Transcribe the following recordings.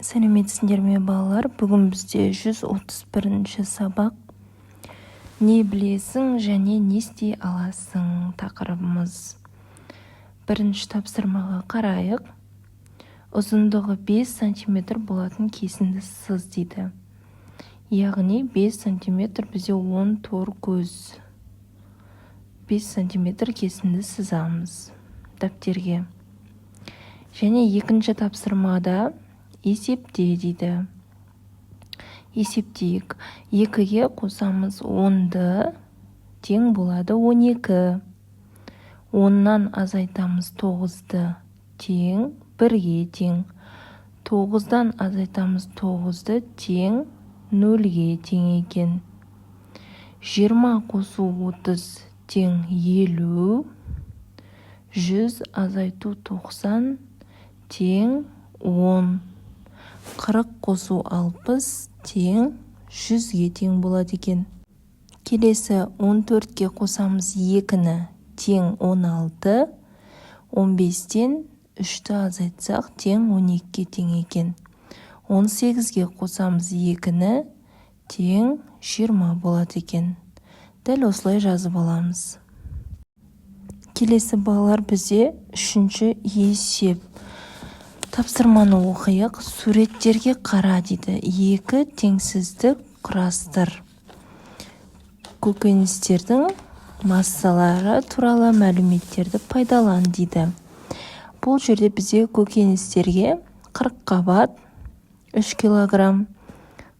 Сәлеметсіңдер ме балалар? Бүгін бізде 131-ші сабақ. Не білесің және не істей аласың тақырыбымыз. Бірінші тапсырмаға қарайық. Ұзындығы 5 см болатын кесінді сыз дейді. Яғни 5 см бізде 10 тор көз. 5 см кесінді сызамыз дәптерге. Және екінші тапсырмада есепте дейді. Есептейік. 2-ге қосамыз 10-ды, тең болады 12. 10-нан азайтамыз 9-ды, тең 1-ге тең. 9-дан азайтамыз 9-ды, тең 0-ге тең екен. 20 қосу 30 тең 50. 100 азайту 90 тең 10. 40 қосу 60 тең 100-ге тең болады екен. Келесі 14-ке қосамыз 2-ні тең 16. 15-тен 3-ті азайтсақ тең 12-ге тең екен. 18-ге қосамыз 2-ні тең 20 болады екен. Дәл осылай жазып аламыз. Келесі балалар бізде 3-ші есеп. Тапсырманы оқиық. Суреттерге қара дейді. 2 теңсіздік құрастыр. Көкөністердің массалары туралы мәліметтерді пайдалан дейді. Бұл жерде бізде көкөністерге 40 қабат 3 кг,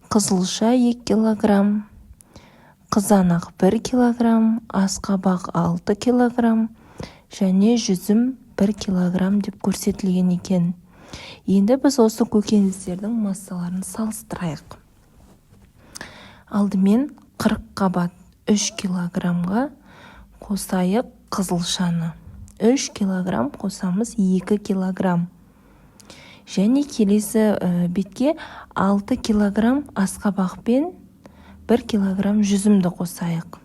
қызылша 2 кг, қызанақ 1 кг, асқабақ 6 кг және жүзім 1 кг деп көрсетілген екен. Енді біз осы көкөністердің массаларын салыстырайық. Алдымен 40 қабат 3 кг-ға қосайық қызылшаны. 3 кг қосамыз 2 кг. Және келесі бетке 6 кг асқабақ пен 1 кг жүзімді қосайық.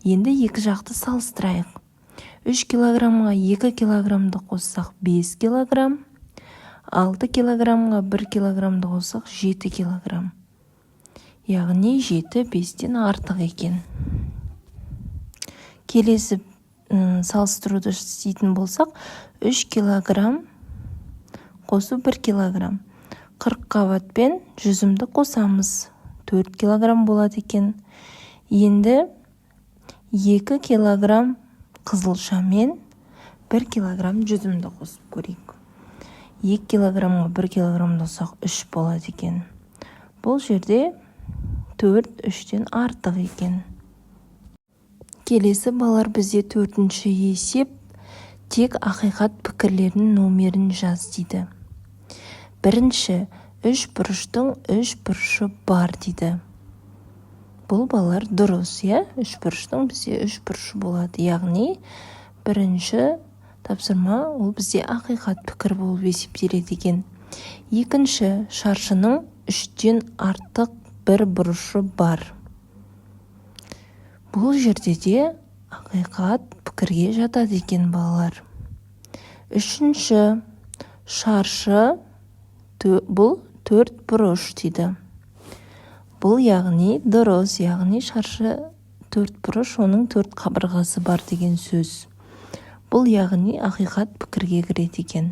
Енді екі жақты салыстырайық. 3 кг-ға 2 кг-ды қоссақ 5 кг. 6 кг-ға 1 кг-ды қоссақ 7 кг. Яғни 7 5-тен артық екен. Келесі салыстыруды істейтін болсақ, 3 кг қосу 1 кг. 40 қабат пен жүзімді қосамыз. 4 кг болады екен. Енді 2 кг қызылша мен 1 кг жүзімді қосып көрейік. 2 кг-ға 1 кг қоссақ 3 болады екен. Бұл жерде 4 3-тен артық екен. Келесі балалар бізде 4-ші есеп. Тек ақиқат пікірлерінің номерін жаз дейді. Бірінші, 3 бұрыштың 3 бұрышы бар дейді. Бұл балалар дұрыс, 3 бұрыштың бізде 3 бұрышы болады. Яғни бірінші тапсырма ол бізде ақиқат пікір болып есептеледі екен. Екінші, шаршының 3-тен артық бір бұрышы бар. Бұл жерде де ақиқат пікірге жатады екен балалар. Үшінші, шаршы бұл 4 бұрыш дейді. Бұл яғни дұрыс, яғни шаршы 4 бұрыш, оның 4 қабырғасы бар деген сөз. Бұл яғни ақиқат пікірге кіреді екен.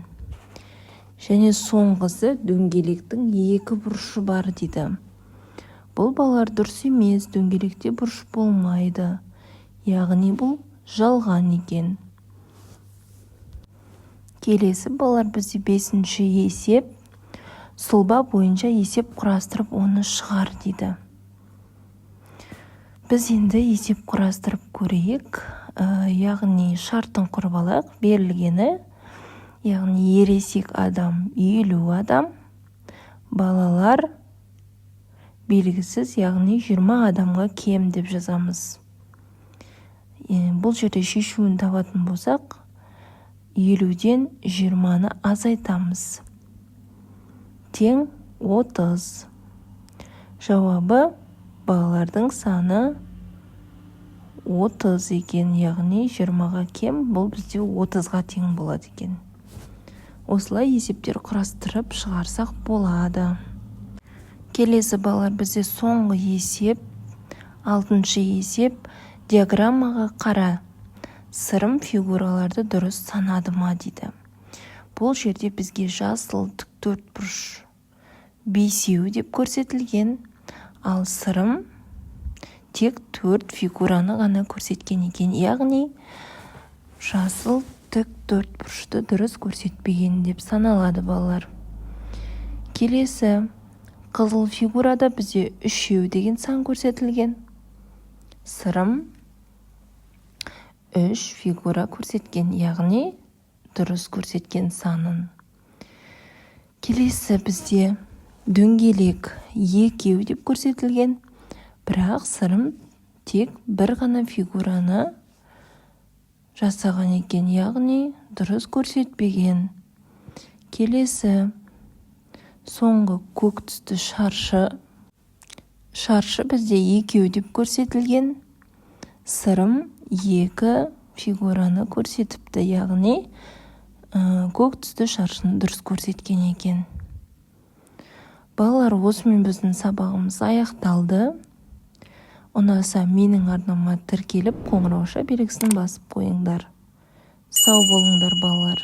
Және соңғысы дөңгелектің 2 бұрышы бар дейді. Бұл балалар дұрыс емес, дөңгелекте бұрыш болмайды. Яғни бұл жалған екен. Келесі балалар бізде 5-ші есеп. Сұлба бойынша есеп құрастырып оны шығар дейді. Біз енді есеп құрастырып көрейік. Яғни шартын құрып алайық. Берілгені, яғни ересек адам 50 адам, балалар белгісіз, яғни 20 адамға кем деп жазамыз. Бұл жерде шешуін табатын болсақ, 50-ден 20-ны азайтамыз. Тең 30. Жауабы балалардың саны 30 екен, яғни 20-ға кем, бұл бізде 30-ға тең болады екен. осылай есептер құрастырып шығарсақ болады. Келесі балалар, бізде соңғы есеп, 6-шы есеп. Диаграммаға қара. Сырым фигураларды дұрыс санады ма дейді. Бұл жерде бізге жасыл тіктөртбұрыш бесеу деп көрсетілген, ал сырым тек 4 фигураны ғана көрсеткен екен. Яғни жасыл тіктөртбұрышты дұрыс көрсетпеген деп саналады балалар. Келесі, қызыл фигурада бізде 3 деген сан көрсетілген. Сырым 3 фигура көрсеткен, яғни дұрыс көрсеткен санын. Келесі, бізде дөңгелек 2 деп көрсетілген, бірақ сырым тек бір ғана фигураны жасаған екен, яғни дұрыс көрсетпеген. Келесі, соңғы көк түсті шаршы. Шаршы бізде 2 деп көрсетілген, сырым 2 фигураны көрсетіпті, яғни көк түсті шаршыны дұрыс көрсеткен екен. Балалар, осымен біздің сабағымыз аяқталды. Ұнаса менің арнама тіркеліп, қоңырауша белгісін басып қойыңдар. Сау болыңдар балалар.